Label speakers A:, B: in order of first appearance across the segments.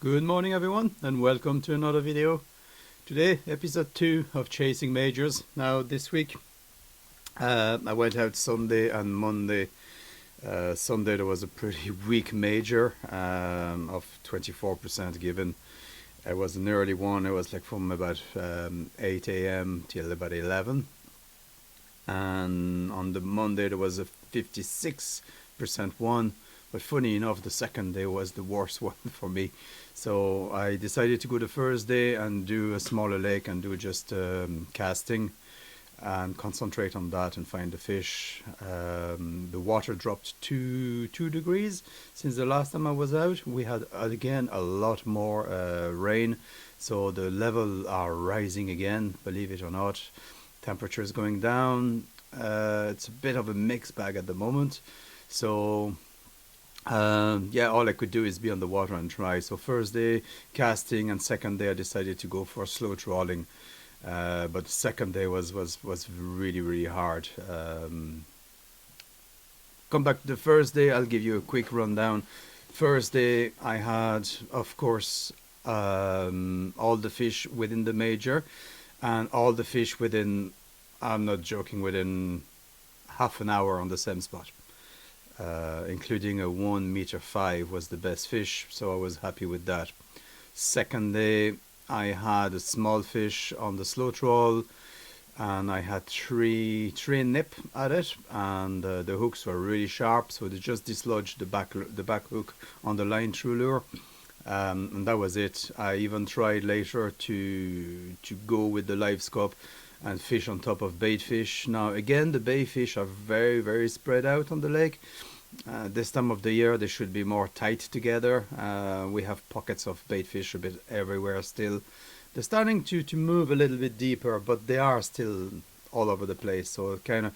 A: Good morning everyone and welcome to another video. Today episode 2 of Chasing Majors. Now this week I went out Sunday and Monday. Sunday there was a pretty weak major of 24% given. It was an early one. It was like from about 8 a.m. till about 11, and on the Monday there was a 56% one. But funny enough, the second day was the worst one for me. So I decided to go the first day and do a smaller lake and do just casting and concentrate on that and find the fish. The water dropped 2 degrees since the last time I was out. We had again a lot more rain, so the level are rising again, believe it or not. Temperature is going down. It's a bit of a mixed bag at the moment. So yeah, all I could do is be on the water and try. So first day casting, and second day I decided to go for slow trawling. But the second day was really hard. Come back to the first day, I'll give you a quick rundown. First day I had, of course, all the fish within the major, and all the fish within, I'm not joking, within half an hour on the same spot. Including a 1.5 m was the best fish, so I was happy with that. Second day I had a small fish on the slow trawl, and I had three nip at it, and the hooks were really sharp, so they just dislodged the back hook on the line through lure, and that was it. I even tried later to go with the LiveScope and fish on top of bait fish. Now again, the bait fish are very spread out on the lake. This time of the year they should be more tight together. We have pockets of bait fish a bit everywhere still. They're starting to move a little bit deeper, but they are still all over the place, so kind of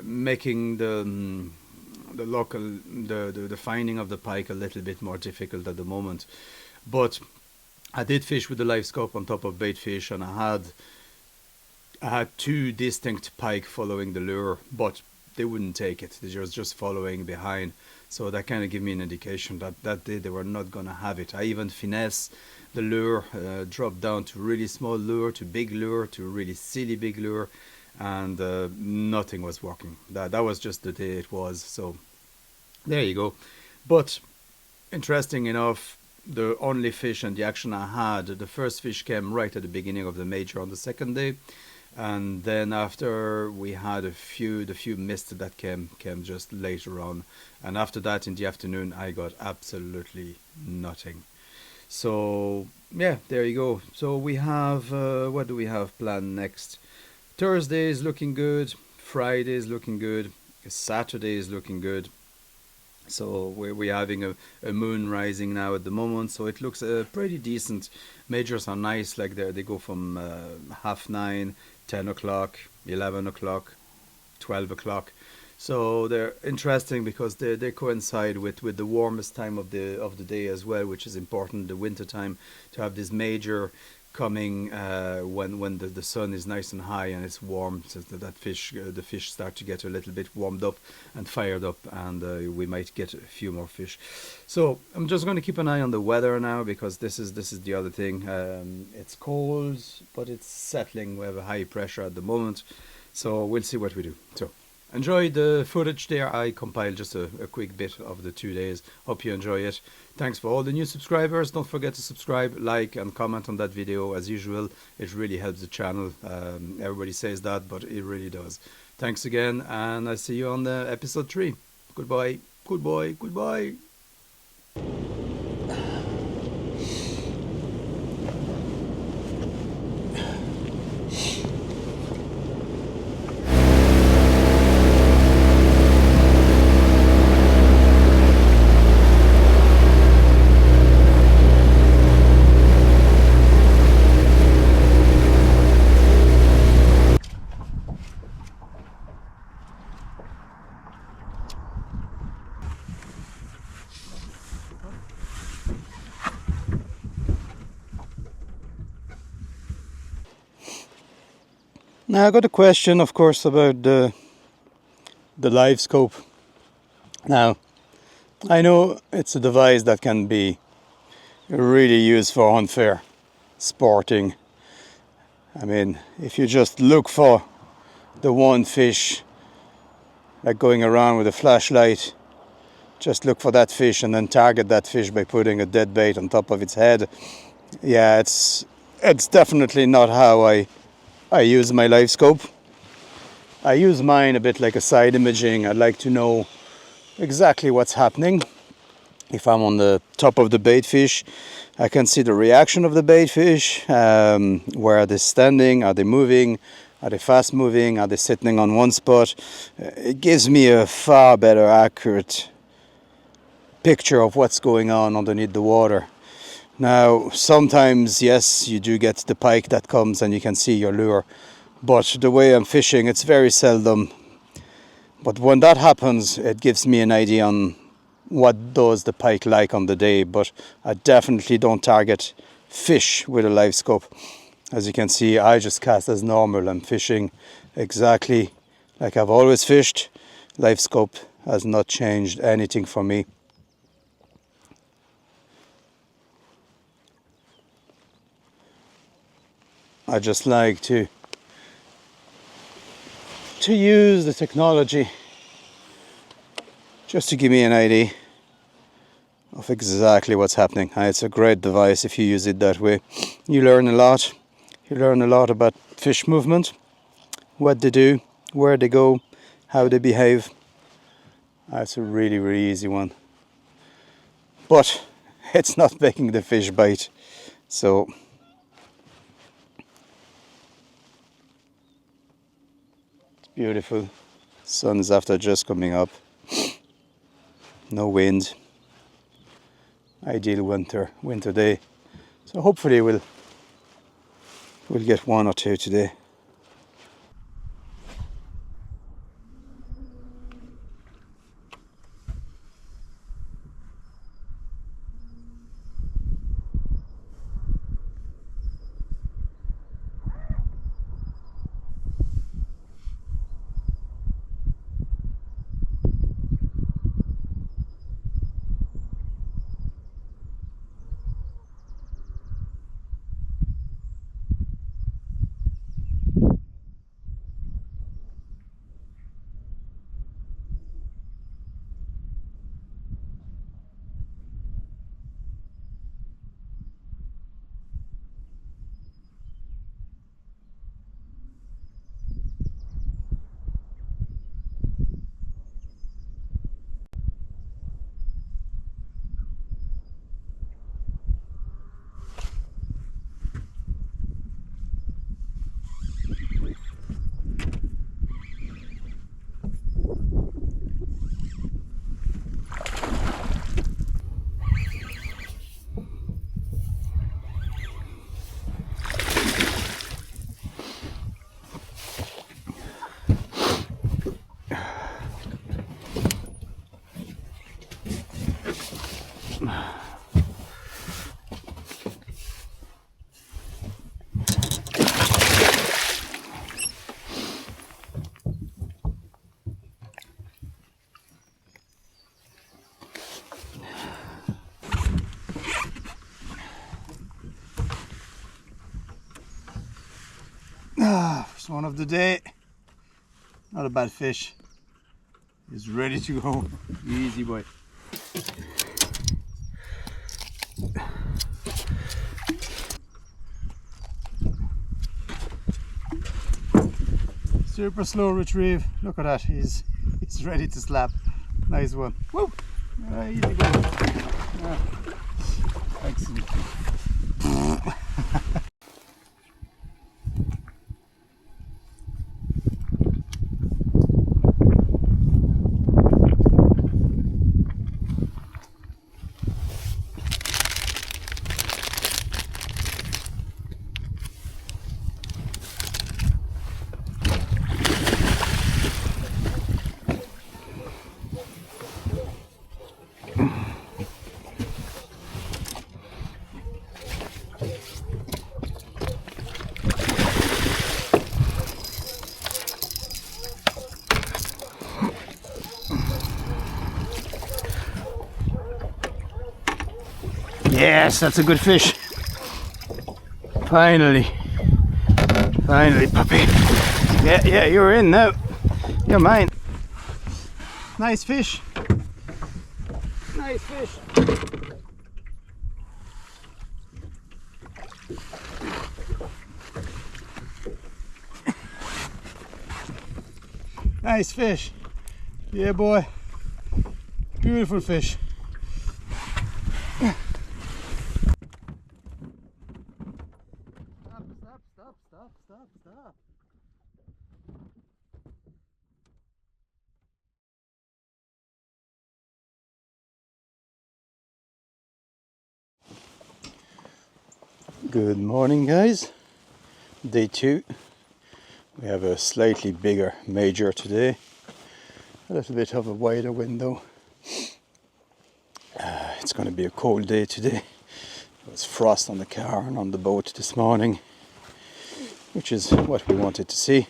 A: making the finding of the pike a little bit more difficult at the moment. But I did fish with the LiveScope on top of bait fish, and I had 2 distinct pike following the lure, but they wouldn't take it. They were just following behind. So that kind of gave me an indication that that day they were not going to have it. I even finesse the lure, dropped down to really small lure, to big lure, to really silly big lure, and nothing was working. That was just the day it was. So there you go. But interesting enough, the only fish and the action I had, the first fish came right at the beginning of the major on the second day. And then after we had the few mist that came just later on, and after that in the afternoon I got absolutely nothing. So yeah, there you go. So we have what do we have planned next? Thursday is looking good, Friday is looking good, Saturday is looking good. So we're having a moon rising now at the moment, so it looks pretty decent. Majors are nice, like they go from 9:30, 10 o'clock, 11 o'clock, 12 o'clock. So they're interesting because they coincide with the warmest time of the day as well, which is important, the winter time, to have this major coming when the sun is nice and high and it's warm, so that the fish start to get a little bit warmed up and fired up, and we might get a few more fish. So I'm just going to keep an eye on the weather now, because this is the other thing. It's cold, but it's settling. We have a high pressure at the moment, so we'll see what we do. So enjoy the footage there. I compiled just a quick bit of the 2 days. Hope you enjoy it. Thanks for all the new subscribers. Don't forget to subscribe, like and comment on that video as usual. It really helps the channel. Everybody says that, but it really does. Thanks again, and I see you on the episode 3. Goodbye. Goodbye. Now I got a question, of course, about the LiveScope. Now, I know it's a device that can be really used for unfair sporting. I mean, if you just look for the one fish, like going around with a flashlight, just look for that fish and then target that fish by putting a dead bait on top of its head. Yeah, it's definitely not how I use my LiveScope. I use mine a bit like a side imaging. I'd like to know exactly what's happening. If I'm on the top of the bait fish, I can see the reaction of the bait fish. Where are they standing? Are they moving? Are they fast moving? Are they sitting on one spot? It gives me a far better accurate picture of what's going on underneath the water. Now, sometimes, yes, you do get the pike that comes and you can see your lure. But the way I'm fishing, it's very seldom. But when that happens, it gives me an idea on what does the pike like on the day. But I definitely don't target fish with a LiveScope. As you can see, I just cast as normal. I'm fishing exactly like I've always fished. LiveScope has not changed anything for me. I just like to use the technology just to give me an idea of exactly what's happening. It's a great device if you use it that way. You learn a lot. You learn a lot about fish movement, what they do, where they go, how they behave. It's a really, really easy one. But it's not making the fish bite. So it's beautiful. Sun is after just coming up. No wind. Ideal winter day. So hopefully we'll get one or two today. First one of the day. Not a bad fish. He's ready to go. Easy boy. Super slow retrieve. Look at that. He's ready to slap. Nice one. Woo! Easy boy. Excellent. Yes, that's a good fish. Finally. Finally, puppy. Yeah, you're in now. You're mine. Nice fish. Nice fish. Nice fish. Yeah, boy. Beautiful fish. Stop. Good morning, guys. Day 2. We have a slightly bigger major today. A little bit of a wider window. It's going to be a cold day today. There was frost on the car and on the boat this morning, which is what we wanted to see.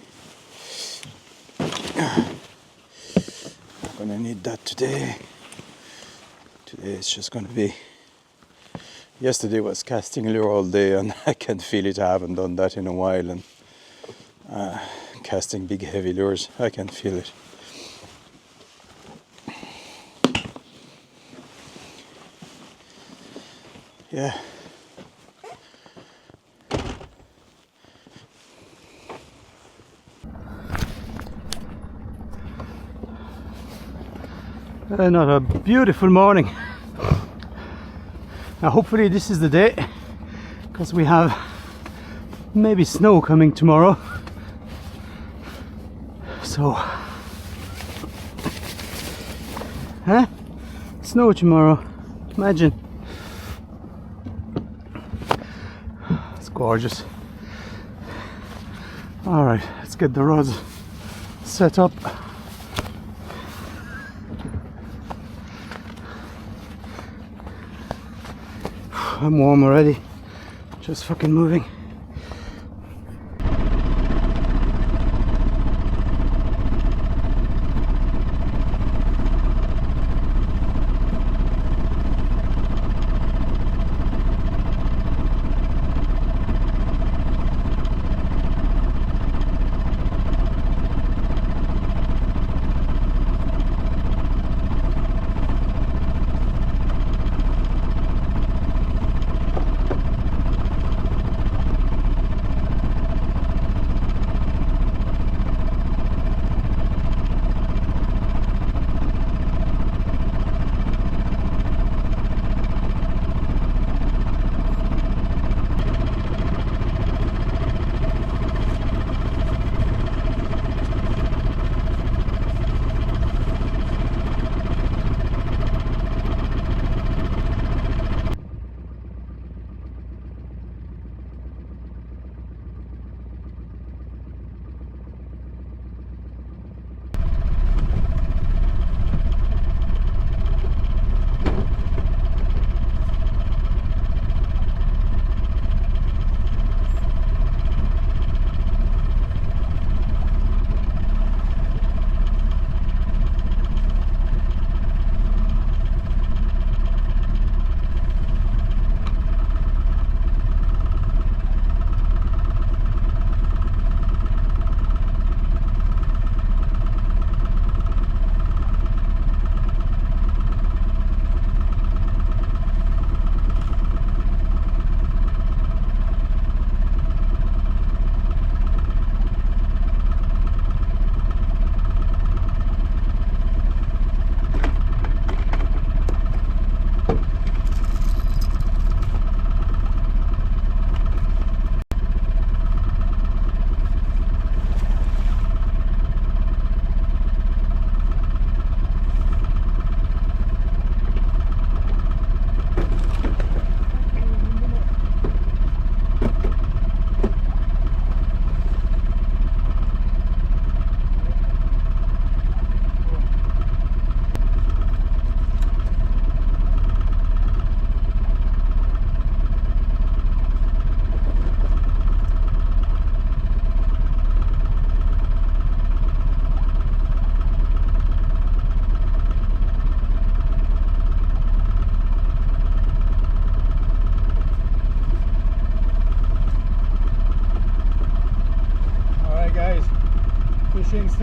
A: I'm going to need that today. Today it's just going to be... Yesterday was casting lure all day, and I can feel it. I haven't done that in a while, and casting big heavy lures, I can feel it. Yeah. Another beautiful morning. Now hopefully this is the day, because we have maybe snow coming tomorrow. So, snow tomorrow, imagine. It's gorgeous. Alright, let's get the rods set up. I'm warm already, just fucking moving.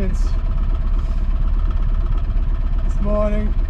B: since this morning.